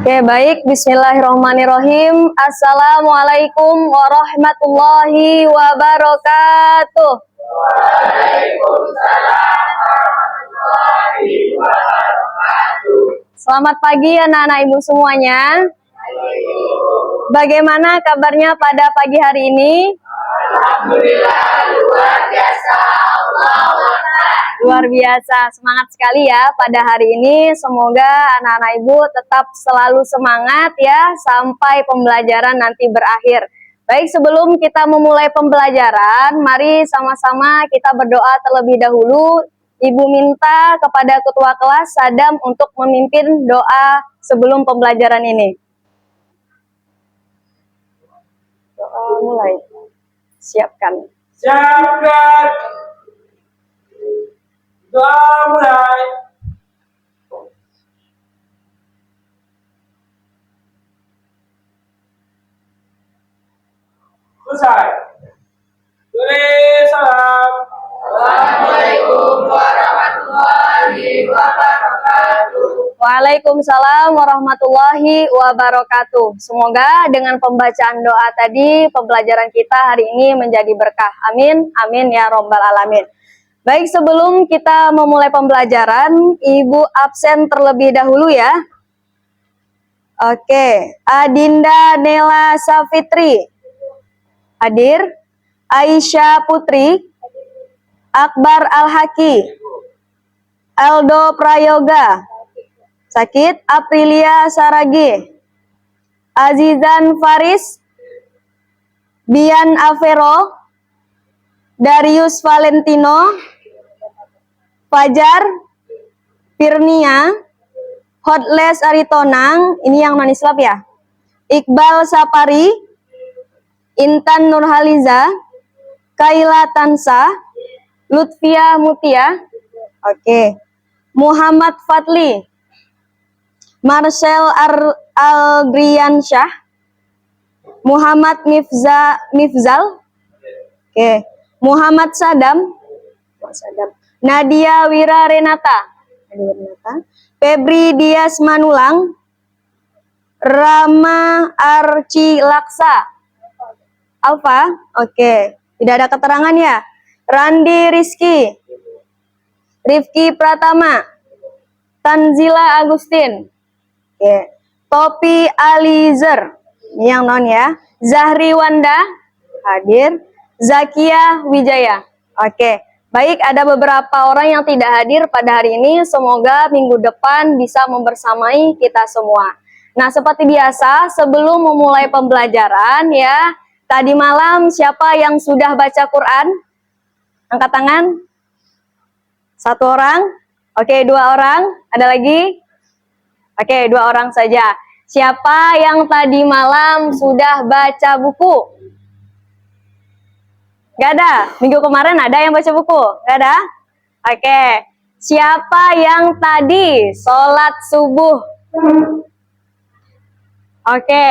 Oke, baik. Bismillahirrahmanirrahim. Assalamualaikum warahmatullahi wabarakatuh. Waalaikumsalam warahmatullahi wabarakatuh. Selamat pagi anak-anak ibu semuanya. Bagaimana kabarnya pada pagi hari ini? Alhamdulillah luar biasa. Luar biasa, semangat sekali ya pada hari ini. Semoga anak-anak ibu tetap selalu semangat ya sampai pembelajaran nanti berakhir. Baik, sebelum kita memulai pembelajaran, mari sama-sama kita berdoa terlebih dahulu. Ibu minta kepada ketua kelas Sadam untuk memimpin doa sebelum pembelajaran ini. Doa mulai. Siapkan. Siapkan. Doa mulai. Selesai. Tulis salam. Assalamualaikum warahmatullahi wabarakatuh. Waalaikumsalam warahmatullahi wabarakatuh. Semoga dengan pembacaan doa tadi, pembelajaran kita hari ini menjadi berkah. Amin, amin ya robbal alamin. Baik, sebelum kita memulai pembelajaran, Ibu absen terlebih dahulu ya. Oke, Adinda Nela Safitri hadir, Aisyah Putri, Akbar Al-Haki, Aldo Prayoga sakit, Aprilia Saragi, Azizan Faris, Bian Avero, Darius Valentino, Fajar, Firnia, Hotles Aritonang, ini yang non-Islam ya, Iqbal Sapari, Intan Nurhaliza, Kaila Tansa, Lutfia Mutia, oke, Muhammad Fadli, Marcel Algriansyah, Muhammad Mifzal, oke, Muhammad Sadam, Nadia Wira Renata, Febri Dias Manulang, Rama Arci Laksa, Alfa, oke, tidak ada keterangan ya. Randi Rizky, Rifki Pratama, Tanzila Agustin, oke, Topi Alizer, ini yang non ya. Zahri Wanda hadir, Zakia Wijaya, oke. Baik, ada beberapa orang yang tidak hadir pada hari ini. Semoga minggu depan bisa membersamai kita semua. Nah, seperti biasa, sebelum memulai pembelajaran ya, tadi malam siapa yang sudah baca Quran? Angkat tangan. Satu orang. Oke, dua orang. Ada lagi? Oke, dua orang saja. Siapa yang tadi malam sudah baca buku? Gak ada? Minggu kemarin ada yang baca buku? Gak ada? Oke. Siapa yang tadi sholat subuh? Oke.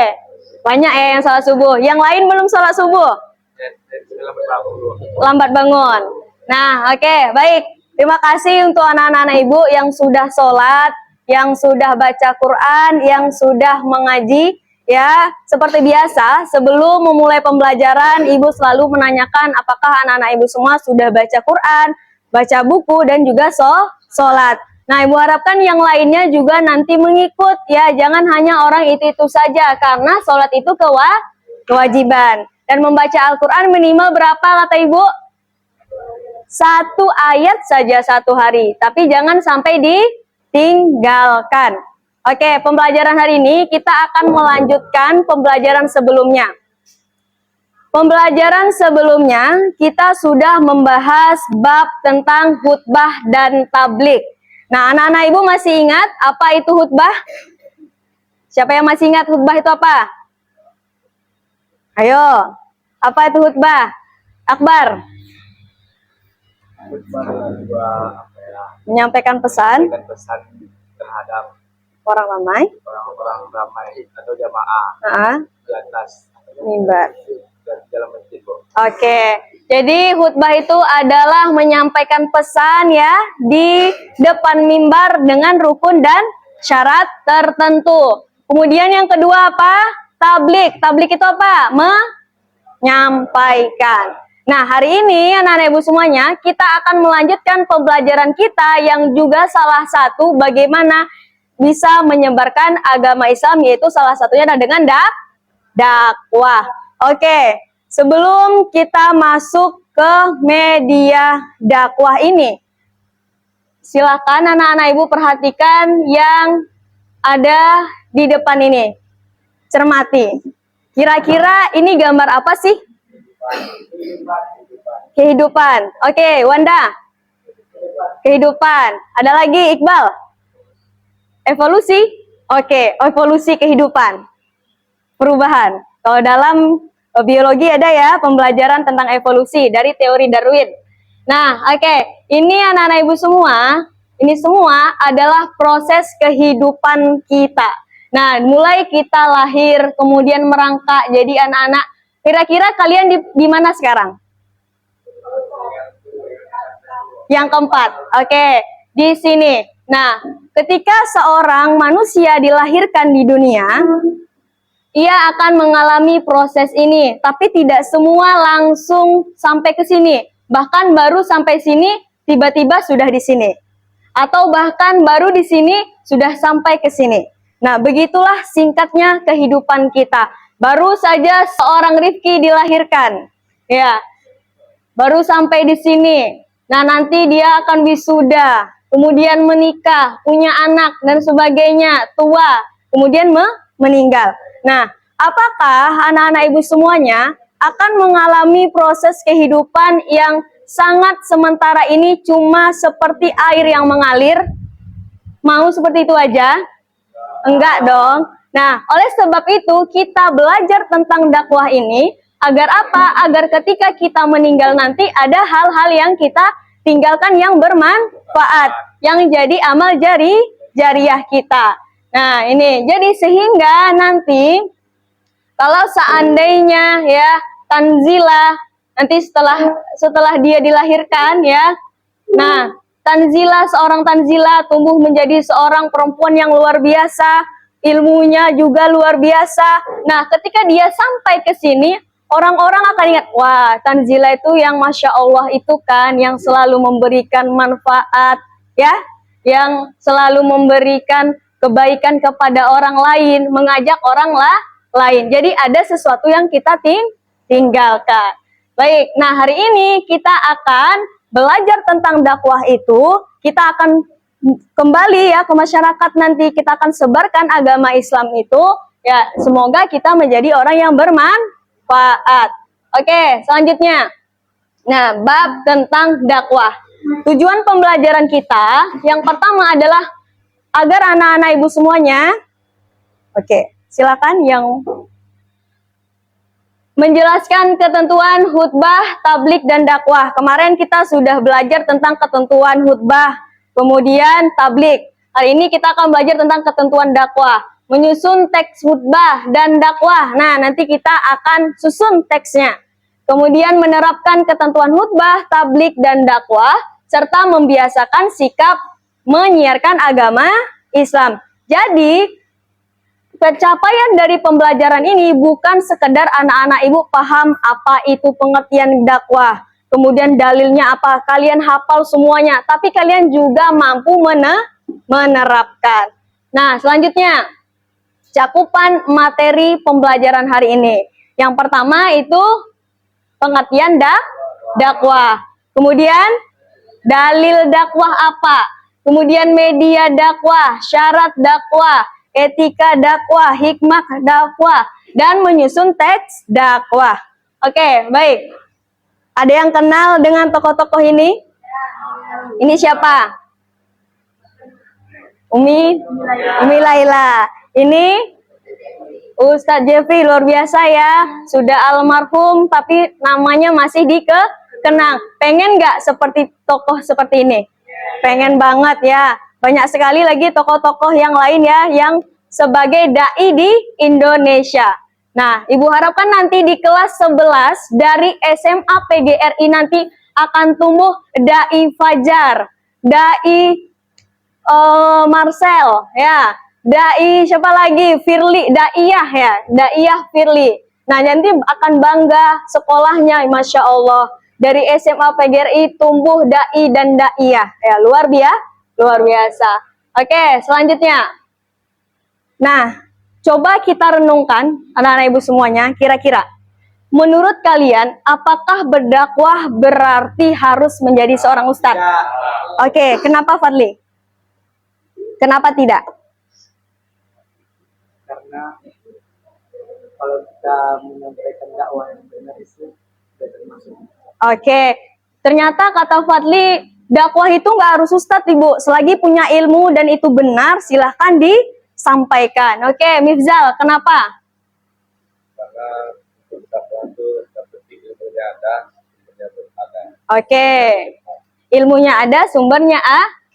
Banyak ya yang sholat subuh. Yang lain belum sholat subuh? Lambat bangun. Nah, oke. Baik. Terima kasih untuk anak-anak ibu yang sudah sholat, yang sudah baca Quran, yang sudah mengaji. Ya, seperti biasa, sebelum memulai pembelajaran, Ibu selalu menanyakan apakah anak-anak Ibu semua sudah baca Quran, baca buku, dan juga sholat. Nah, Ibu harapkan yang lainnya juga nanti mengikut, ya. Jangan hanya orang itu saja, karena sholat itu kewajiban. Dan membaca Al-Quran minimal berapa kata Ibu? 1 ayat saja 1 hari, tapi jangan sampai ditinggalkan. Oke, pembelajaran hari ini kita akan melanjutkan pembelajaran sebelumnya. Pembelajaran sebelumnya kita sudah membahas bab tentang khutbah dan tablik. Nah, anak-anak ibu masih ingat apa itu khutbah? Siapa yang masih ingat khutbah itu apa? Ayo, apa itu khutbah? Akbar. Menyampaikan pesan Terhadap orang orang-orang ramai atau jamaah di atas mimbar. Dalam masjid. Oke, jadi khutbah itu adalah menyampaikan pesan ya di depan mimbar dengan rukun dan syarat tertentu. Kemudian yang kedua apa? Tablik. Tablik itu apa? Menyampaikan. Nah, hari ini anak-anak ibu semuanya, kita akan melanjutkan pembelajaran kita yang juga salah satu bagaimana bisa menyebarkan agama Islam, yaitu salah satunya adalah dengan dakwah. Oke, sebelum kita masuk ke media dakwah ini, silakan anak-anak ibu perhatikan yang ada di depan ini. Cermati. Kira-kira ini gambar apa sih? Kehidupan. Oke, Wanda. Kehidupan. Ada lagi, Iqbal? Evolusi? Oke, evolusi kehidupan. Perubahan. Kalau dalam biologi ada ya pembelajaran tentang evolusi dari teori Darwin. Nah, oke. Ini anak-anak ibu semua, ini semua adalah proses kehidupan kita. Nah, mulai kita lahir, kemudian merangkak jadi anak-anak. Kira-kira kalian di mana sekarang? Yang keempat. Oke, di sini. Nah, ketika seorang manusia dilahirkan di dunia, ia akan mengalami proses ini, tapi tidak semua langsung sampai ke sini. Bahkan baru sampai sini, tiba-tiba sudah di sini. Atau bahkan baru di sini, sudah sampai ke sini. Nah, begitulah singkatnya kehidupan kita. Baru saja seorang Rifki dilahirkan. Ya, baru sampai di sini. Nah, nanti dia akan wisuda, kemudian menikah, punya anak, dan sebagainya, tua, kemudian meninggal. Nah, apakah anak-anak ibu semuanya akan mengalami proses kehidupan yang sangat sementara ini cuma seperti air yang mengalir? Mau seperti itu aja? Enggak dong. Nah, oleh sebab itu kita belajar tentang dakwah ini agar apa? Agar ketika kita meninggal nanti ada hal-hal yang kita tinggalkan yang bermanfaat, yang jadi amal jariah kita. Nah, ini jadi sehingga nanti kalau seandainya ya Tanzila nanti setelah dia dilahirkan ya, nah Tanzila, seorang Tanzila tumbuh menjadi seorang perempuan yang luar biasa, ilmunya juga luar biasa. Nah, ketika dia sampai ke sini, orang-orang akan ingat, wah, Tanzila itu yang Masya Allah itu kan, yang selalu memberikan manfaat, ya, yang selalu memberikan kebaikan kepada orang lain, mengajak orang lain. Jadi ada sesuatu yang kita tinggalkan. Baik, nah hari ini kita akan belajar tentang dakwah itu, kita akan kembali ya ke masyarakat, nanti kita akan sebarkan agama Islam itu, ya semoga kita menjadi orang yang bermanfaat. Oke, selanjutnya. Nah, bab tentang dakwah. Tujuan pembelajaran kita yang pertama adalah agar anak-anak ibu semuanya, oke, silakan yang menjelaskan ketentuan khutbah, tablik, dan dakwah. Kemarin kita sudah belajar tentang ketentuan khutbah, kemudian tablik. Hari ini kita akan belajar tentang ketentuan dakwah. Menyusun teks khutbah dan dakwah. Nah, nanti kita akan susun teksnya. Kemudian menerapkan ketentuan khutbah, tablik, dan dakwah, serta membiasakan sikap menyiarkan agama Islam. Jadi, pencapaian dari pembelajaran ini bukan sekedar anak-anak ibu paham apa itu pengertian dakwah, kemudian dalilnya apa, kalian hafal semuanya, tapi kalian juga mampu menerapkan. Nah, selanjutnya, cakupan materi pembelajaran hari ini. Yang pertama itu pengertian dakwah, kemudian dalil dakwah apa, kemudian media dakwah, syarat dakwah, etika dakwah, hikmah dakwah, dan menyusun teks dakwah. Oke, baik. Ada yang kenal dengan tokoh-tokoh ini? Ini siapa? Umi Laila. Ini Ustadz Jeffrey, luar biasa ya. Sudah almarhum, tapi namanya masih dikenang. Pengen nggak seperti tokoh seperti ini? Pengen banget ya. Banyak sekali lagi tokoh-tokoh yang lain ya, yang sebagai da'i di Indonesia. Nah, Ibu harapkan nanti di kelas 11 dari SMA PGRI nanti akan tumbuh da'i Fajar, da'i Marcel, ya, Dai siapa lagi? Firly, Daiyah ya, Daiyah Firly. Nah, nanti akan bangga sekolahnya, Masya Allah. Dari SMA PGRI tumbuh Dai dan Daiyah. Ya, luar biasa. Oke, selanjutnya. Nah, coba kita renungkan, anak-anak ibu semuanya, kira-kira. Menurut kalian, apakah berdakwah berarti harus menjadi seorang ustadz? Oke, kenapa Fadli? Kenapa tidak? Karena kalau kita menyampaikan dakwah yang benar itu sudah termasuk. Oke, ternyata kata Fadli, dakwah itu nggak harus ustadz ibu. Selagi punya ilmu dan itu benar, silahkan disampaikan. Oke, Mifzal, kenapa? Karena untuk dakwah itu seperti ilmunya ada, sumbernya ada. Oke, ilmunya ada, sumbernya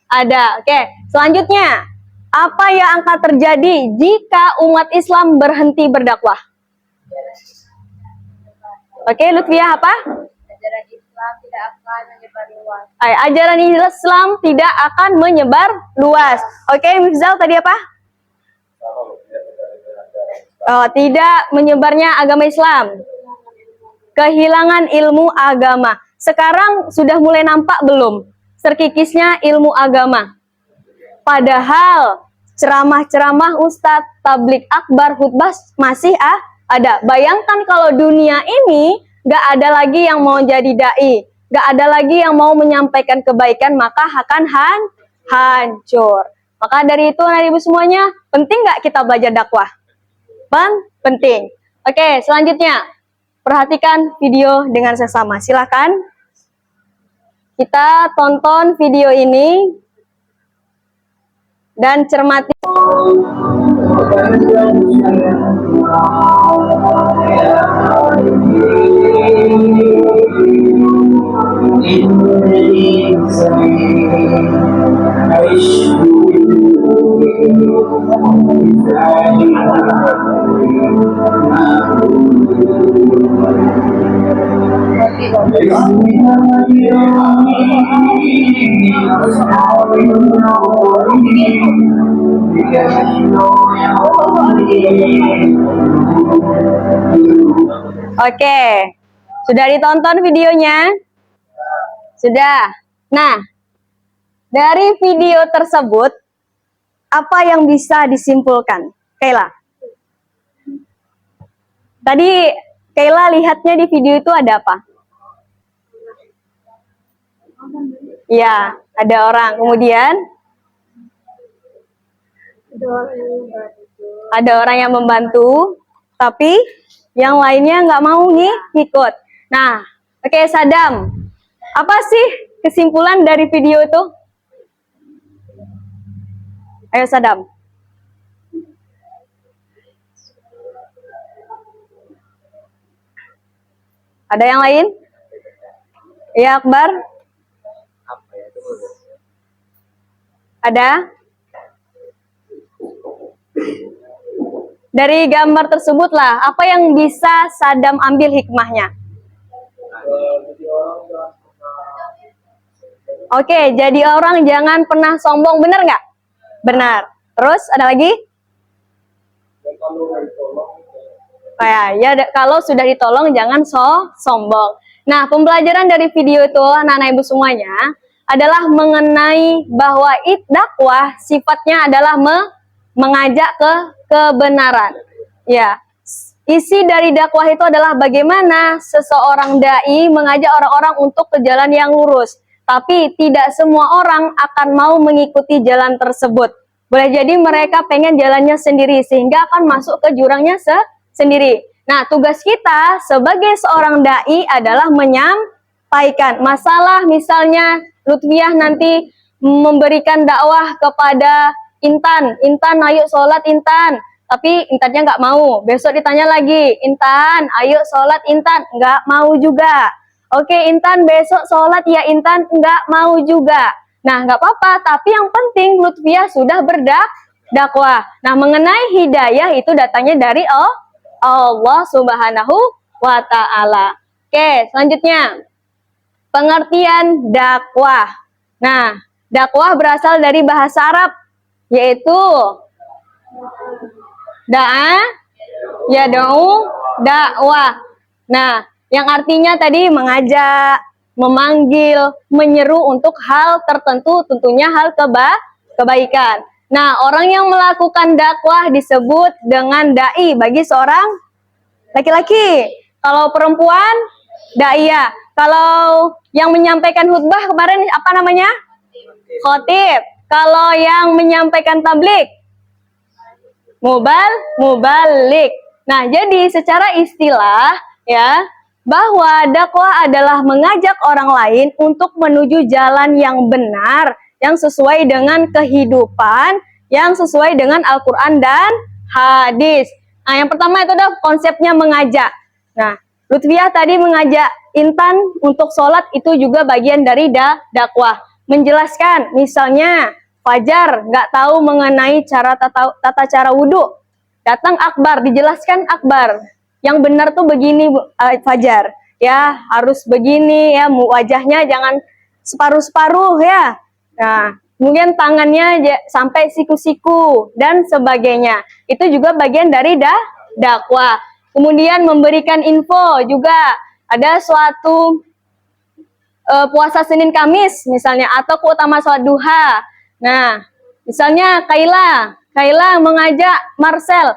ada. Oke, selanjutnya, apa yang akan terjadi jika umat Islam berhenti berdakwah? Oke, Lutfiah apa? Ajaran Islam tidak akan menyebar luas. Ajaran Islam tidak akan menyebar luas. Oke, Mifzal tadi apa? Oh, tidak menyebarnya agama Islam. Kehilangan ilmu agama. Sekarang sudah mulai nampak belum terkikisnya ilmu agama? Padahal ceramah-ceramah ustadz, tablik akbar, khutbah masih ada. Bayangkan kalau dunia ini gak ada lagi yang mau jadi dai, gak ada lagi yang mau menyampaikan kebaikan, maka akan hancur. Maka dari itu, anak ibu semuanya, penting gak kita belajar dakwah? Penting. Oke, selanjutnya perhatikan video dengan seksama. Silakan kita tonton video ini dan cermati. Oke, sudah ditonton videonya? Sudah. Nah, dari video tersebut, apa yang bisa disimpulkan? Kayla. Tadi Kayla lihatnya di video itu ada apa? Ya, ada orang. Kemudian ada orang yang membantu, tapi yang lainnya nggak mau ngikut. Nah, oke, Sadam, apa sih kesimpulan dari video itu? Ayo Sadam. Ada yang lain? Ya, Akbar? Ada? Dari gambar tersebutlah, apa yang bisa Sadam ambil hikmahnya? Oke, jadi orang jangan pernah sombong, benar nggak? Benar. Terus ada lagi? Kalau sudah ditolong jangan sombong. Nah, pembelajaran dari video itu anak-anak ibu semuanya adalah mengenai bahwa dakwah sifatnya adalah mengajak ke kebenaran. Ya, isi dari dakwah itu adalah bagaimana seseorang dai mengajak orang-orang untuk ke jalan yang lurus. Tapi tidak semua orang akan mau mengikuti jalan tersebut. Boleh jadi mereka pengen jalannya sendiri sehingga akan masuk ke jurangnya sendiri. Nah, tugas kita sebagai seorang dai adalah menyampaikan masalah. Misalnya Lutfiah nanti memberikan dakwah kepada Intan, ayo sholat Intan. Tapi Intannya nggak mau. Besok ditanya lagi, Intan, ayo sholat Intan. Nggak mau juga. Oke, Intan besok sholat ya Intan. Nggak mau juga. Nah, nggak apa-apa. Tapi yang penting Lutfiah sudah berdakwah. Nah, mengenai hidayah itu datangnya dari Allah Subhanahu wa Ta'ala. Oke, selanjutnya. Pengertian dakwah. Nah, dakwah berasal dari bahasa Arab, yaitu Da'a, yad'u, dakwah. Nah, yang artinya tadi mengajak, memanggil, menyeru untuk hal tertentu, tentunya hal kebaikan. Nah, orang yang melakukan dakwah disebut dengan dai bagi seorang laki-laki. Kalau perempuan, daiyah. Kalau yang menyampaikan khutbah kemarin apa namanya? Khotib. Kalau yang menyampaikan tablik, mubalik. Nah, jadi secara istilah ya, bahwa dakwah adalah mengajak orang lain untuk menuju jalan yang benar, yang sesuai dengan kehidupan, yang sesuai dengan Al-Qur'an dan hadis. Nah, yang pertama itu adalah konsepnya mengajak. Nah, Lutfiah tadi mengajak Intan untuk sholat, itu juga bagian dari dakwah. Menjelaskan, misalnya Fajar nggak tahu mengenai tata cara wudhu, datang Akbar, dijelaskan Akbar, yang benar tuh begini Fajar, ya harus begini ya, wajahnya jangan separuh-separuh ya. Nah, kemudian tangannya sampai siku-siku dan sebagainya. Itu juga bagian dari dakwah. Kemudian memberikan info juga, ada suatu puasa Senin Kamis misalnya, atau keutamaan sholat duha. Nah, misalnya Kaila mengajak Marcel,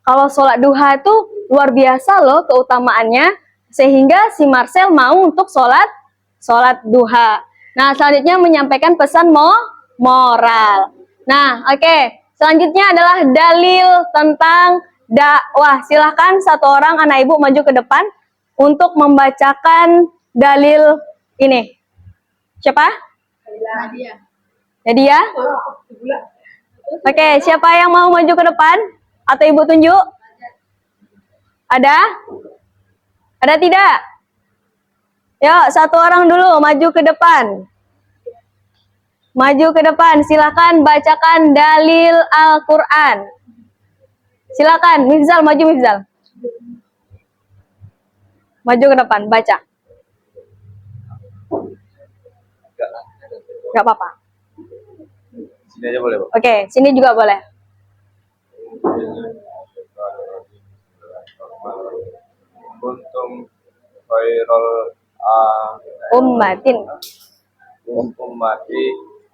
kalau sholat duha itu luar biasa loh keutamaannya, sehingga si Marcel mau untuk sholat duha. Nah, selanjutnya menyampaikan pesan moral. Nah, oke. Selanjutnya adalah dalil tentang dakwah. Silahkan satu orang anak ibu maju ke depan untuk membacakan dalil ini. Siapa? Nadia? Oke, siapa yang mau maju ke depan? Atau ibu tunjuk? Ada? Ada tidak? Yuk, satu orang dulu maju ke depan. Maju ke depan, silakan bacakan dalil Al-Quran. Silakan, Mifzal, maju Mifzal. Maju ke depan, baca. Gak apa-apa. Sini aja boleh, Pak. Oke, sini juga boleh. Kuntum khairul Ummatin ummati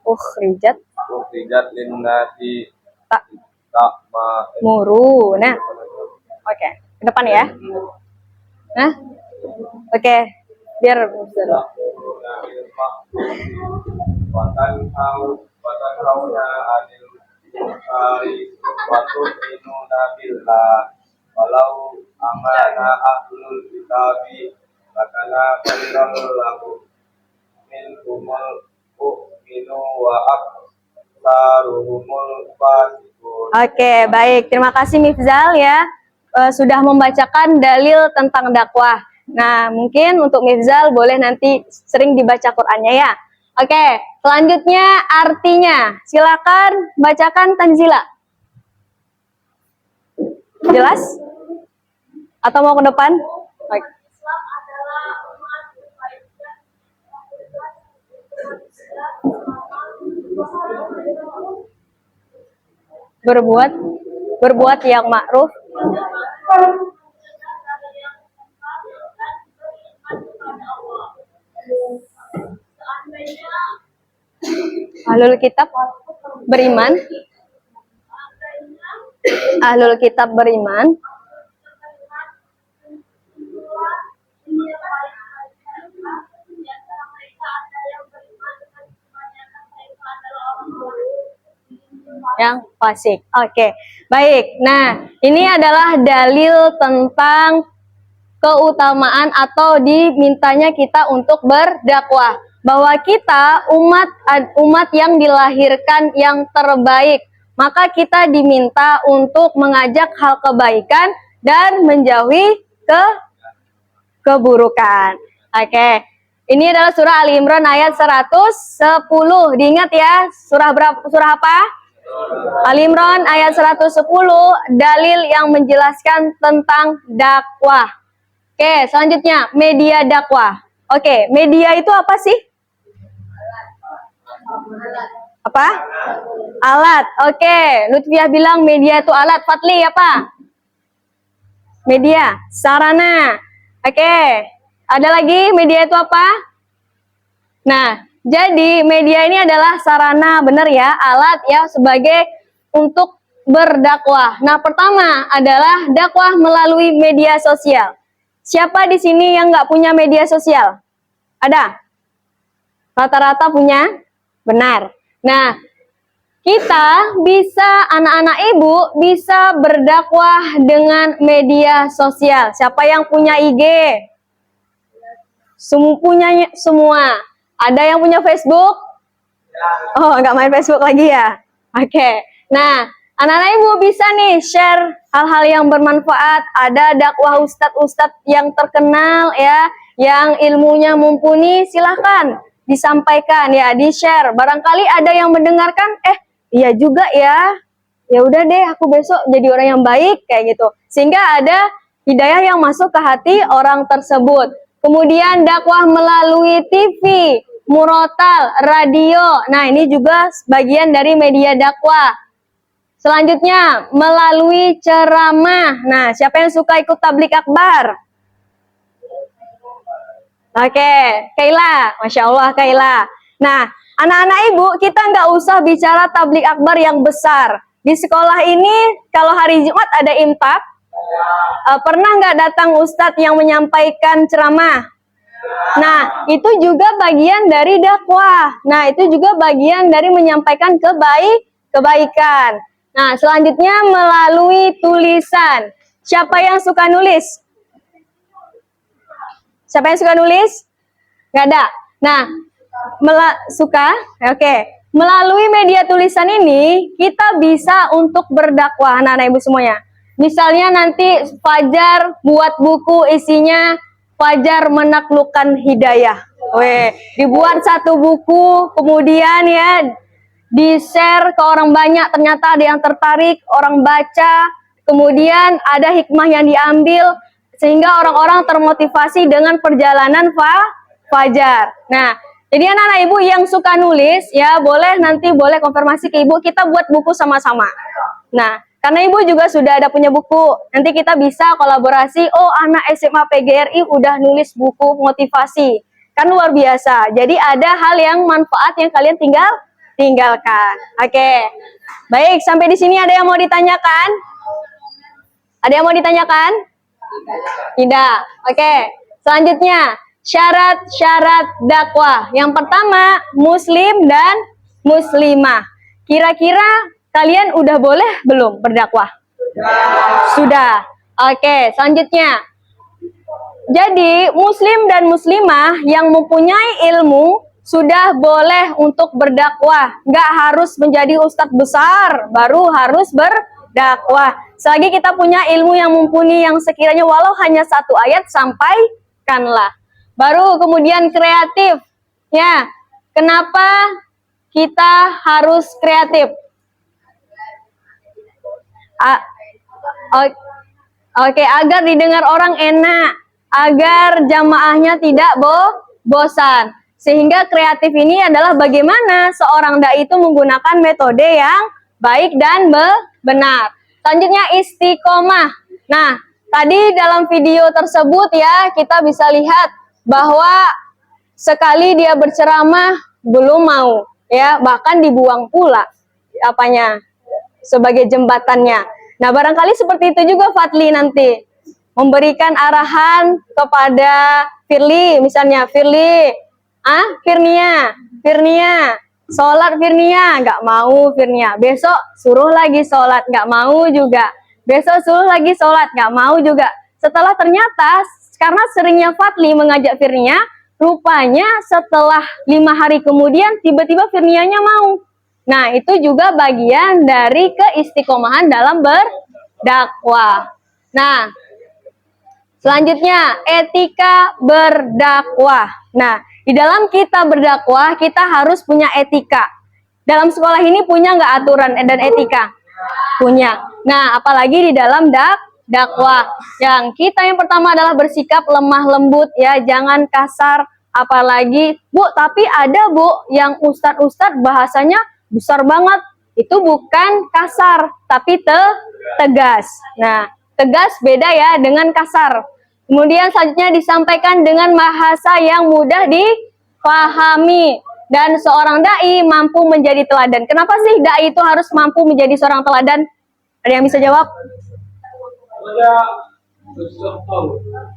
ukhrijat ukhrijat linnasi tak ta'ma muru. Nah, oke, ke depan ya. Nah, oke, biar Watan hauna anil munkari watu minuna billah walau amana ahlul kitabi lakana khairan lahum minhumul mu'minu wa aksaruhumul fasiqun. Oke, baik. Terima kasih Mifzal ya, sudah membacakan dalil tentang dakwah. Nah, mungkin untuk Mifzal boleh nanti sering dibaca Qur'annya ya. Oke, selanjutnya artinya. Silakan bacakan Tanzila. Jelas? Atau mau ke depan? Baik. Berbuat yang ma'ruf. Ahlul kitab beriman. Ahlul kitab beriman. Yang fasik. Oke, baik. Nah, ini adalah dalil tentang keutamaan atau dimintanya kita untuk berdakwah, bahwa kita umat yang dilahirkan yang terbaik, maka kita diminta untuk mengajak hal kebaikan dan menjauhi keburukan. Oke. Ini adalah surah Ali Imran ayat 110. Diingat ya, surah berapa? Surah apa? Ali Imran ayat 110, dalil yang menjelaskan tentang dakwah. Oke, selanjutnya media dakwah. Oke, media itu apa sih? Apa? Alat. Oke, Lutfiah bilang media itu alat. Fadli apa? Media, sarana. Oke. Ada lagi media itu apa? Nah, jadi media ini adalah sarana, benar ya, alat ya sebagai untuk berdakwah. Nah, pertama adalah dakwah melalui media sosial. Siapa di sini yang nggak punya media sosial? Ada? Rata-rata punya? Benar. Nah, kita bisa, anak-anak ibu bisa berdakwah dengan media sosial. Siapa yang punya IG? Punya semua. Ada yang punya Facebook? Oh, nggak main Facebook lagi ya? Oke. Nah, anak-anak ibu bisa nih share hal-hal yang bermanfaat. Ada dakwah ustadz-ustadz yang terkenal ya, yang ilmunya mumpuni, silahkan disampaikan ya, di-share. Barangkali ada yang mendengarkan, iya juga ya. Ya udah deh, aku besok jadi orang yang baik kayak gitu. Sehingga ada hidayah yang masuk ke hati orang tersebut. Kemudian dakwah melalui TV, murotal, radio. Nah, ini juga bagian dari media dakwah. Selanjutnya, melalui ceramah. Nah, siapa yang suka ikut tablik akbar? Oke, Kaila. Masya Allah, Kaila. Nah, anak-anak ibu, kita nggak usah bicara tablik akbar yang besar. Di sekolah ini, kalau hari Jumat ada imtak, pernah nggak datang ustadz yang menyampaikan ceramah? Nah, itu juga bagian dari dakwah. Nah, itu juga bagian dari menyampaikan kebaikan. Nah, selanjutnya melalui tulisan. Siapa yang suka nulis? Siapa yang suka nulis? Nggak ada. Nah, suka? Oke. Melalui media tulisan ini, kita bisa untuk berdakwah, anak-anak ibu semuanya. Misalnya nanti Fajar buat buku isinya Fajar menaklukkan hidayah. Dibuat satu buku, kemudian ya di-share ke orang banyak, ternyata ada yang tertarik, orang baca, kemudian ada hikmah yang diambil, sehingga orang-orang termotivasi dengan perjalanan Fajar. Nah, jadi anak-anak ibu yang suka nulis, ya boleh konfirmasi ke ibu, kita buat buku sama-sama. Nah, karena ibu juga sudah ada punya buku, nanti kita bisa kolaborasi, oh anak SMA PGRI udah nulis buku motivasi, kan luar biasa. Jadi ada hal yang manfaat yang kalian tinggalkan. Oke, baik, sampai di sini ada yang mau ditanyakan? Ada yang mau ditanyakan? Tidak. Oke, selanjutnya syarat-syarat dakwah. Yang pertama, muslim dan muslimah. Kira-kira kalian udah boleh belum berdakwah? Sudah. Oke, selanjutnya. Jadi, muslim dan muslimah yang mempunyai ilmu sudah boleh untuk berdakwah. Nggak harus menjadi ustadz besar, baru harus berdakwah. Selagi kita punya ilmu yang mumpuni, yang sekiranya walau hanya satu ayat, sampaikanlah. Baru kemudian kreatif. Ya, kenapa kita harus kreatif? Oke, agar didengar orang enak, agar jamaahnya tidak bosan. Sehingga kreatif ini adalah bagaimana seorang dai itu menggunakan metode yang baik dan benar. Selanjutnya istiqomah. Nah, tadi dalam video tersebut ya, kita bisa lihat bahwa sekali dia berceramah belum mau, ya, bahkan dibuang pula sebagai jembatannya. Nah, barangkali seperti itu juga Fadli nanti memberikan arahan kepada Firly, misalnya Firly, Firnia, sholat Firnia, nggak mau Firnia. Besok suruh lagi sholat, nggak mau juga. Besok suruh lagi sholat, nggak mau juga. Setelah ternyata karena seringnya Fadli mengajak Firnia, rupanya setelah 5 hari kemudian tiba-tiba Firnianya mau. Nah, itu juga bagian dari keistiqomahan dalam berdakwah. Nah, selanjutnya etika berdakwah. Nah, di dalam kita berdakwah kita harus punya etika. Dalam sekolah ini punya nggak aturan dan etika? Punya. Nah, apalagi di dalam dakwah. Yang kita yang pertama adalah bersikap lemah lembut ya, jangan kasar. Apalagi Bu, tapi ada Bu yang ustadz bahasanya besar banget. Itu bukan kasar, tapi tegas. Nah, tegas beda ya dengan kasar. Kemudian selanjutnya disampaikan dengan bahasa yang mudah dipahami. Dan seorang dai mampu menjadi teladan. Kenapa sih dai itu harus mampu menjadi seorang teladan? Ada yang bisa jawab?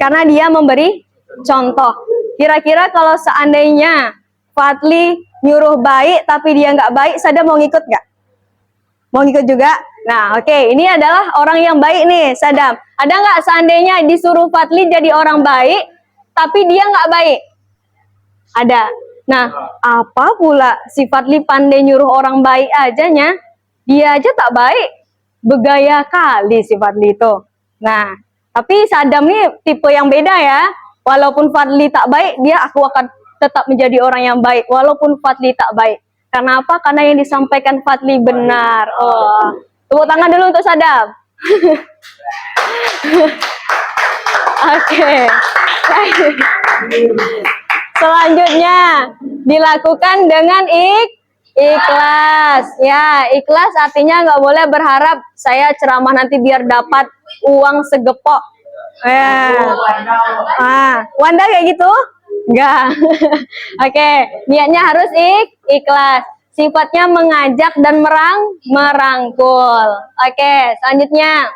Karena dia memberi contoh. Kira-kira kalau seandainya Fadli nyuruh baik tapi dia nggak baik, Sadam mau ngikut nggak? Mau ngikut juga? Nah, oke. Ini adalah orang yang baik nih, Sadam. Ada nggak seandainya disuruh Fadli jadi orang baik tapi dia nggak baik? Ada. Nah, apa pula si Fadli pandai nyuruh orang baik ajanya? Dia aja tak baik. Begaya kali si Fadli itu. Nah, tapi Sadam nih tipe yang beda ya. Walaupun Fadli tak baik, aku akan tetap menjadi orang yang baik. Walaupun Fadli tak baik. Karena apa? Karena yang disampaikan Fadli benar. Oh, tepuk tangan dulu untuk Sadam. Oke. Selanjutnya dilakukan dengan ikhlas. Ya, ikhlas artinya nggak boleh berharap saya ceramah nanti biar dapat uang segepok. Wanda kayak gitu? Enggak. Oke, niatnya harus ikhlas. Sifatnya mengajak dan merangkul. Oke, selanjutnya.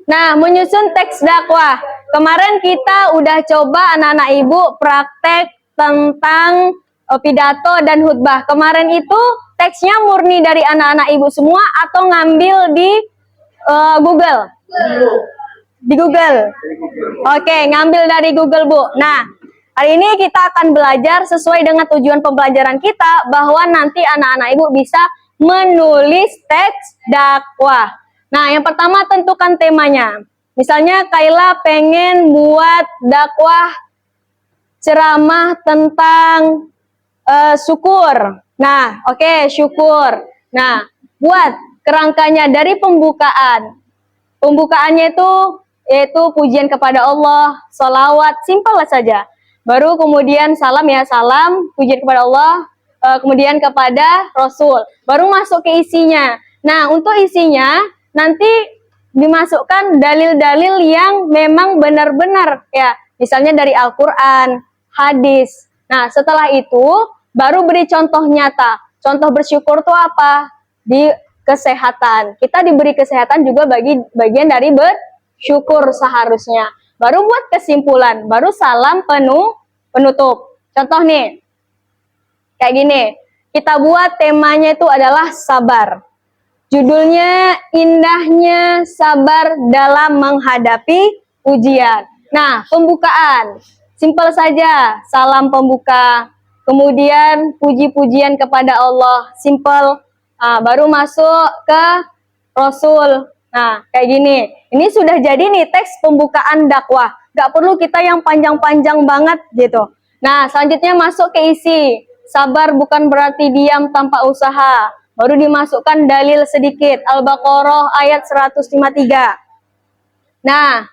Nah, menyusun teks dakwah. Kemarin kita udah coba anak-anak ibu praktek tentang pidato dan khutbah. Kemarin itu teksnya murni dari anak-anak ibu semua atau ngambil di Google? Di Google. Oke, ngambil dari Google, Bu. Nah, hari ini kita akan belajar sesuai dengan tujuan pembelajaran kita bahwa nanti anak-anak ibu bisa menulis teks dakwah. Nah, yang pertama tentukan temanya. Misalnya Kaila pengen buat dakwah ceramah tentang syukur. Nah, oke, syukur. Nah, buat kerangkanya dari pembukaan. Pembukaannya itu yaitu pujian kepada Allah, sholawat, simpel saja. Baru kemudian salam ya, salam, pujian kepada Allah, kemudian kepada Rasul. Baru masuk ke isinya. Nah, untuk isinya nanti dimasukkan dalil-dalil yang memang benar-benar ya, misalnya dari Al-Quran, hadis. Nah, setelah itu baru beri contoh nyata. Contoh bersyukur itu apa? Di kesehatan. Kita diberi kesehatan juga bagian dari bersyukur seharusnya. Baru buat kesimpulan, baru salam penutup. Contoh nih, kayak gini. Kita buat temanya itu adalah sabar. Judulnya indahnya sabar dalam menghadapi ujian. Nah, pembukaan. Simpel saja, salam pembuka. Kemudian puji-pujian kepada Allah. Simpel. Nah, baru masuk ke Rasul. Nah, kayak gini. Ini sudah jadi nih teks pembukaan dakwah. Gak perlu kita yang panjang-panjang banget gitu. Nah, selanjutnya masuk ke isi. Sabar bukan berarti diam tanpa usaha. Baru dimasukkan dalil sedikit. Al-Baqarah ayat 153. Nah,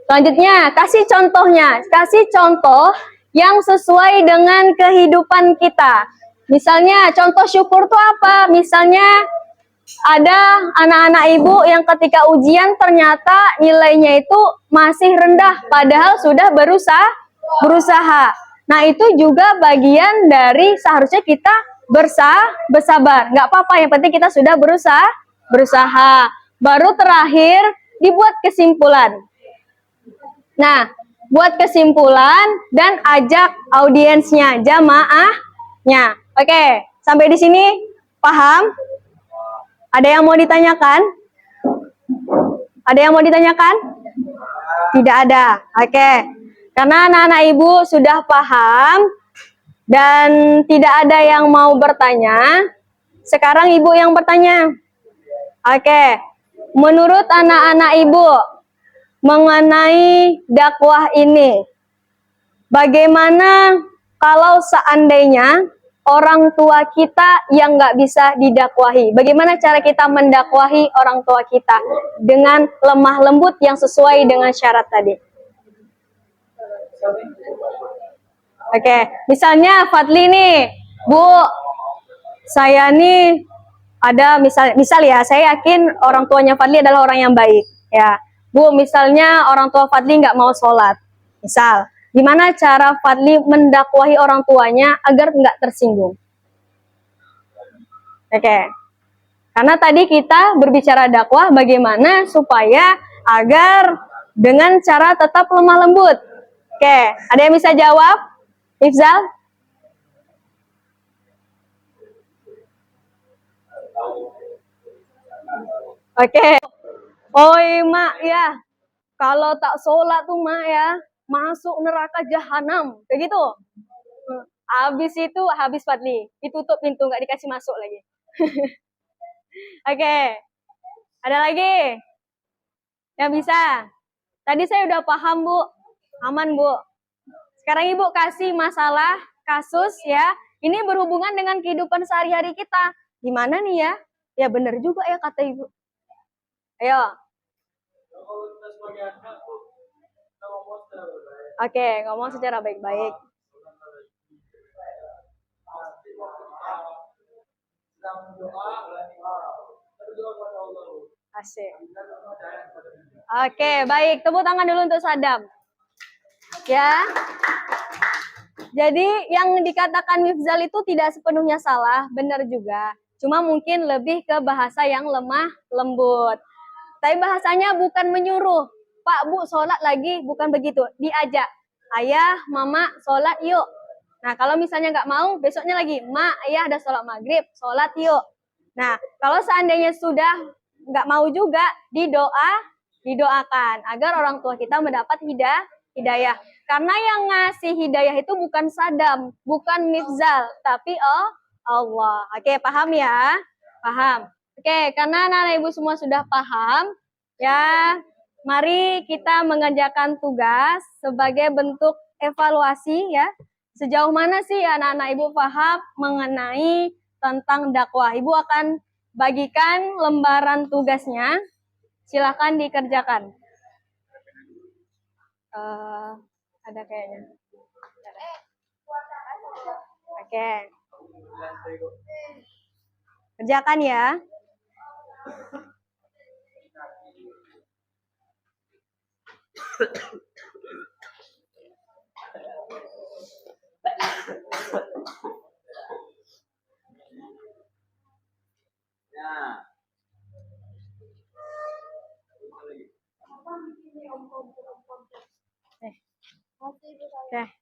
selanjutnya kasih contohnya. Kasih contoh yang sesuai dengan kehidupan kita. Misalnya contoh syukur itu apa? Misalnya ada anak-anak ibu yang ketika ujian ternyata nilainya itu masih rendah. Padahal sudah berusaha. Nah, itu juga bagian dari seharusnya kita bersabar. Nggak apa-apa, yang penting kita sudah berusaha. Baru terakhir dibuat kesimpulan. Nah, buat kesimpulan dan ajak audiensnya, jamaahnya. Oke, sampai di sini paham? Ada yang mau ditanyakan? Ada yang mau ditanyakan? Tidak ada. Oke. Karena anak-anak ibu sudah paham dan tidak ada yang mau bertanya, sekarang ibu yang bertanya. Oke. Menurut anak-anak ibu mengenai dakwah ini, bagaimana kalau seandainya orang tua kita yang nggak bisa didakwahi? Bagaimana cara kita mendakwahi orang tua kita dengan lemah lembut yang sesuai dengan syarat tadi? Oke, misalnya Fadli nih, Bu, saya nih ada misal ya, saya yakin orang tuanya Fadli adalah orang yang baik ya. Bu, misalnya orang tua Fadli nggak mau sholat, misal, gimana cara Fadli mendakwahi orang tuanya agar nggak tersinggung? Oke, karena tadi kita berbicara dakwah bagaimana supaya agar dengan cara tetap lemah lembut. Oke, ada yang bisa jawab? Ifzal? Oke. Oi mak ya, kalau tak sholat tuh mak ya, masuk neraka jahanam. Kayak gitu. Habis itu, habis Fadli. Ditutup pintu, nggak dikasih masuk lagi. Oke. Ada lagi? Yang bisa? Tadi saya udah paham, Bu. Aman, Bu. Sekarang Ibu kasih masalah, kasus ya. Ini berhubungan dengan kehidupan sehari-hari kita. Gimana nih ya? Ya benar juga ya kata Ibu. Ayo. Oke, ngomong secara baik-baik. Asik. Oke, baik. Tepuk tangan dulu untuk Sadam. Ya. Jadi yang dikatakan Mifzal itu tidak sepenuhnya salah, benar juga. Cuma mungkin lebih ke bahasa yang lemah lembut. Tapi bahasanya bukan menyuruh. Pak, Bu, sholat lagi. Bukan begitu. Diajak. Ayah, mama, sholat yuk. Nah, kalau misalnya nggak mau, besoknya lagi. Ma, ayah ada sholat maghrib. Sholat yuk. Nah, kalau seandainya sudah nggak mau juga, didoakan. Agar orang tua kita mendapat hidayah. Karena yang ngasih hidayah itu bukan Sadam, bukan Mifzal, tapi Allah. Oke, paham ya? Paham. Oke, karena anak-anak ibu semua sudah paham, ya, mari kita mengerjakan tugas sebagai bentuk evaluasi ya. Sejauh mana sih anak-anak ibu paham mengenai tentang dakwah? Ibu akan bagikan lembaran tugasnya. Silakan dikerjakan. Ada kayaknya. Oke. Kerjakan ya.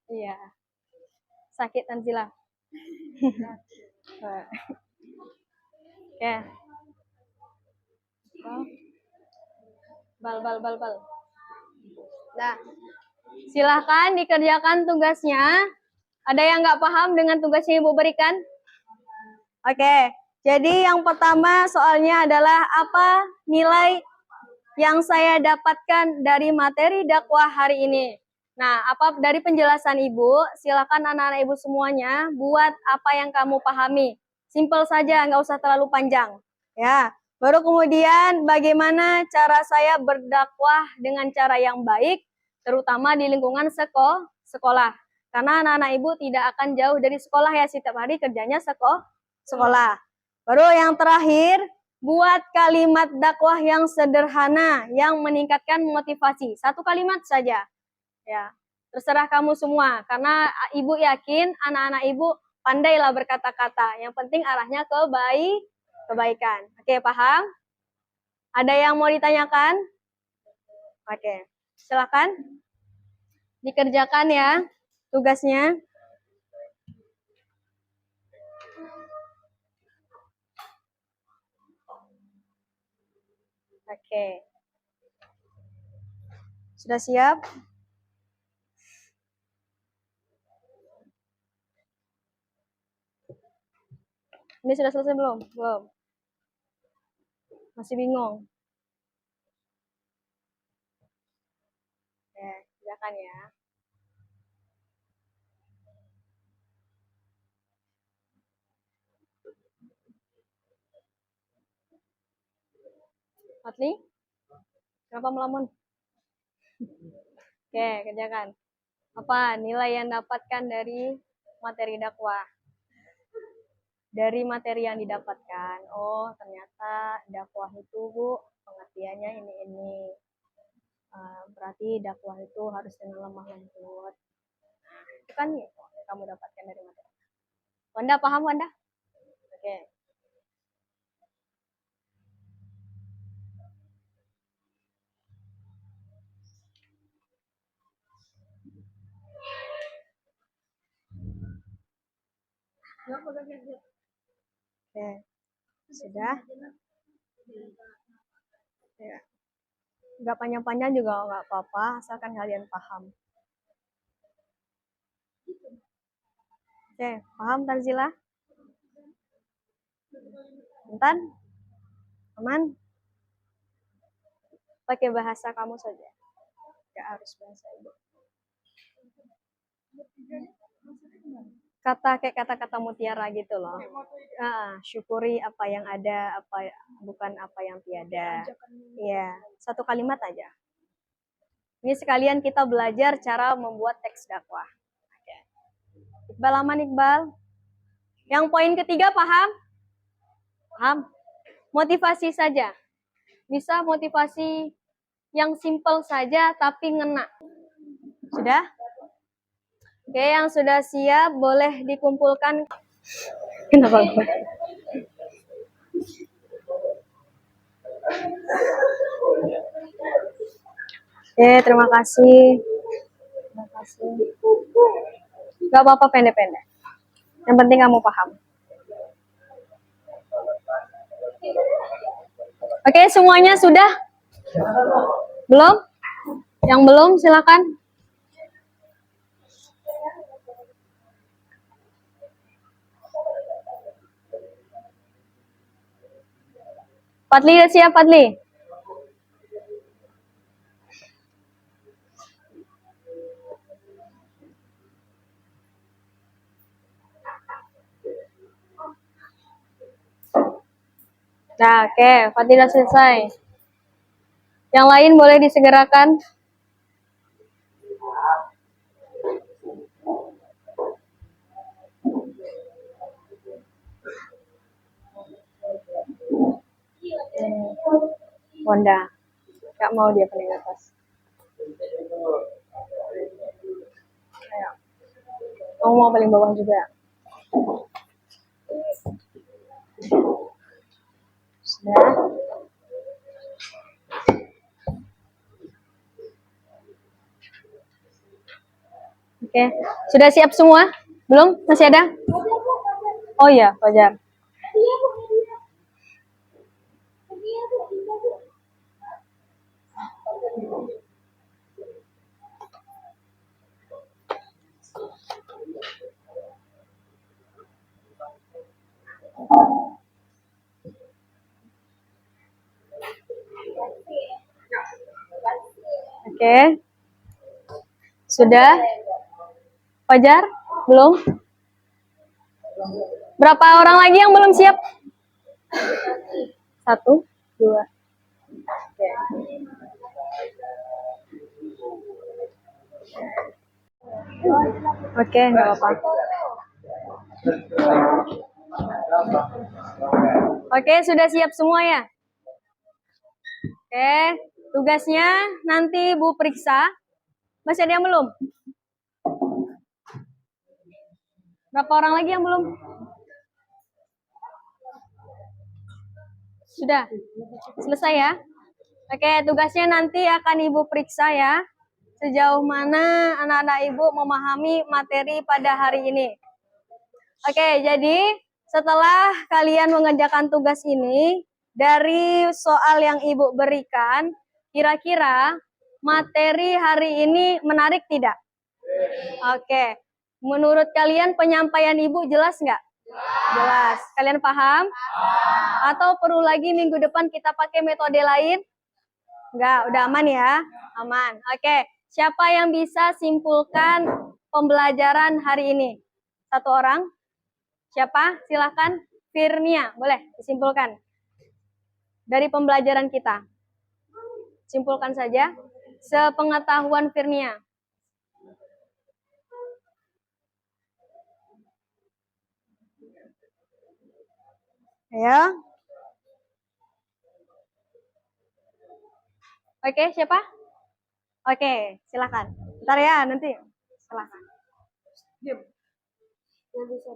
Iya. Sakit Tanzila. Oke. Bal. Nah, silahkan dikerjakan tugasnya. Ada yang nggak paham dengan tugas yang Ibu berikan? Oke, jadi yang pertama soalnya adalah apa nilai yang saya dapatkan dari materi dakwah hari ini. Nah, apa dari penjelasan Ibu, silakan anak-anak Ibu semuanya buat apa yang kamu pahami. Simpel saja, nggak usah terlalu panjang. Ya, baru kemudian bagaimana cara saya berdakwah dengan cara yang baik, terutama di lingkungan sekolah. Karena anak-anak Ibu tidak akan jauh dari sekolah ya, setiap hari kerjanya sekolah. Baru yang terakhir, buat kalimat dakwah yang sederhana yang meningkatkan motivasi. Satu kalimat saja. Ya, terserah kamu semua karena Ibu yakin anak-anak Ibu pandailah berkata-kata. Yang penting arahnya ke kebaikan. Oke, paham? Ada yang mau ditanyakan? Oke. Silakan dikerjakan ya tugasnya. Oke. Sudah siap? Ini sudah selesai belum? Belum. Masih bingung? Oke, kerjakan ya. Fatli? Kenapa melamun? Oke, kerjakan. Apa nilai yang dapatkan dari materi dakwah? dari materi yang didapatkan. Oh, ternyata dakwah itu, Bu, pengertiannya ini. Berarti dakwah itu harus dengan lemah lembut. Nah, itu kan kamu dapatkan dari materi. Wanda paham, Wanda? Oke. Oke. Sudah? Ya. Nggak panjang-panjang juga nggak apa-apa, asalkan kalian paham. Oke, paham Tanzila? Intan? Aman? Pakai bahasa kamu saja. Nggak harus bahasa ibu. Kayak kata-kata mutiara gitu loh. Syukuri apa yang ada, bukan apa yang tiada. Iya, satu kalimat aja. Ini sekalian kita belajar cara membuat teks dakwah. Oke. Iqbal aman, Iqbal? Yang poin ketiga paham? Paham? Motivasi saja. Bisa motivasi yang simple saja tapi ngena. Sudah? Oke, yang sudah siap boleh dikumpulkan. Kenapa? Oke, terima kasih. Terima kasih. Gak apa-apa pendek-pendek. Yang penting kamu paham. Oke, semuanya sudah? Belum? Yang belum silakan. Fadli udah siap, Fadli? Nah, oke, Fadli udah selesai. Yang lain boleh disegerakan. Wanda, gak mau dia paling atas. Ayo. Kamu mau paling bawah juga. Sudah. Oke, sudah siap semua? Belum? Masih ada? Oh iya, Fajar. Oke. Sudah? Fajar? Belum? Berapa orang lagi yang belum siap? 1, 2. Oke. Oke, nggak apa-apa. Oke, sudah siap semua ya? Oke, tugasnya nanti Bu periksa. Masih ada yang belum? Berapa orang lagi yang belum? Sudah? Selesai ya? Oke, tugasnya nanti akan Ibu periksa ya. Sejauh mana anak-anak Ibu memahami materi pada hari ini. Oke, jadi setelah kalian mengerjakan tugas ini, dari soal yang Ibu berikan, kira-kira materi hari ini menarik tidak? Oke, menurut kalian penyampaian Ibu jelas nggak? Jelas. Kalian paham? Atau perlu lagi minggu depan kita pakai metode lain? Enggak, udah aman ya? Aman. Oke, siapa yang bisa simpulkan pembelajaran hari ini? Satu orang? Siapa? Silahkan. Firnia, boleh disimpulkan. Dari pembelajaran kita. Simpulkan saja. Sepengetahuan Firnia. Ya. Oke, siapa? Oke, silakan. Ntar ya, nanti. Silakan. Diam. Yang bisa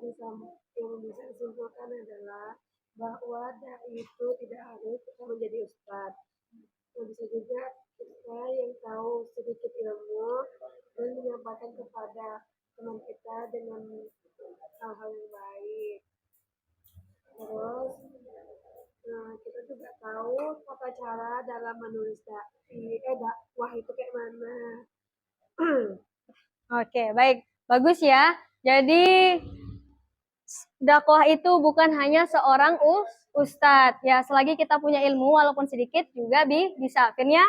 disimpulkan adalah bahwa dai itu tidak harus kita menjadi ustadz. Yang bisa juga kita yang tahu sedikit ilmu dan menyampaikan kepada teman kita dengan hal-hal yang baik. Terus kita juga tahu tata cara dalam menulis dakwah itu kayak mana. Oke, baik. Bagus ya. Jadi dakwah itu bukan hanya seorang ustadz. Ya, selagi kita punya ilmu walaupun sedikit juga bisa. Akhirnya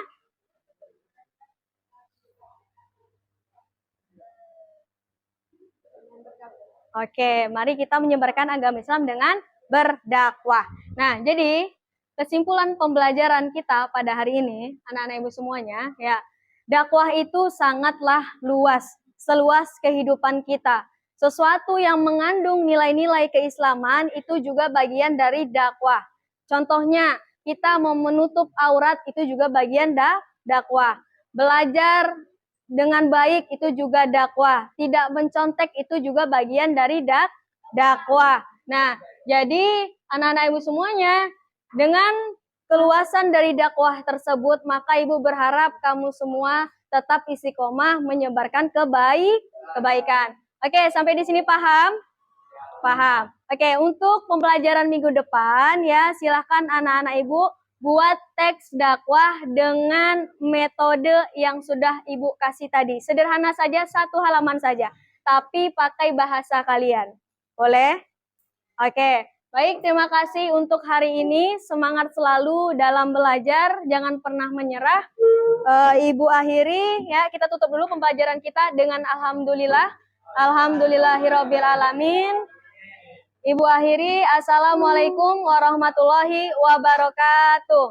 Oke, mari kita menyebarkan agama Islam dengan berdakwah. Nah, jadi kesimpulan pembelajaran kita pada hari ini, anak-anak ibu semuanya, ya, dakwah itu sangatlah luas, seluas kehidupan kita. Sesuatu yang mengandung nilai-nilai keislaman itu juga bagian dari dakwah. Contohnya, kita mau menutup aurat itu juga bagian dakwah. Belajar dengan baik itu juga dakwah. Tidak mencontek itu juga bagian dari dakwah. Nah, jadi anak-anak ibu semuanya, dengan keluasan dari dakwah tersebut, maka ibu berharap kamu semua tetap istiqomah menyebarkan kebaikan. Oke, sampai di sini paham? Paham. Oke, untuk pembelajaran minggu depan ya, silahkan anak-anak ibu buat teks dakwah dengan metode yang sudah ibu kasih tadi. Sederhana saja, 1 halaman saja. Tapi pakai bahasa kalian. Boleh? Oke, baik, terima kasih untuk hari ini. Semangat selalu dalam belajar, jangan pernah menyerah. Ibu akhiri, ya, kita tutup dulu pembelajaran kita dengan alhamdulillah. Alhamdulillahirabbil alamin. Ibu akhiri, assalamualaikum warahmatullahi wabarakatuh.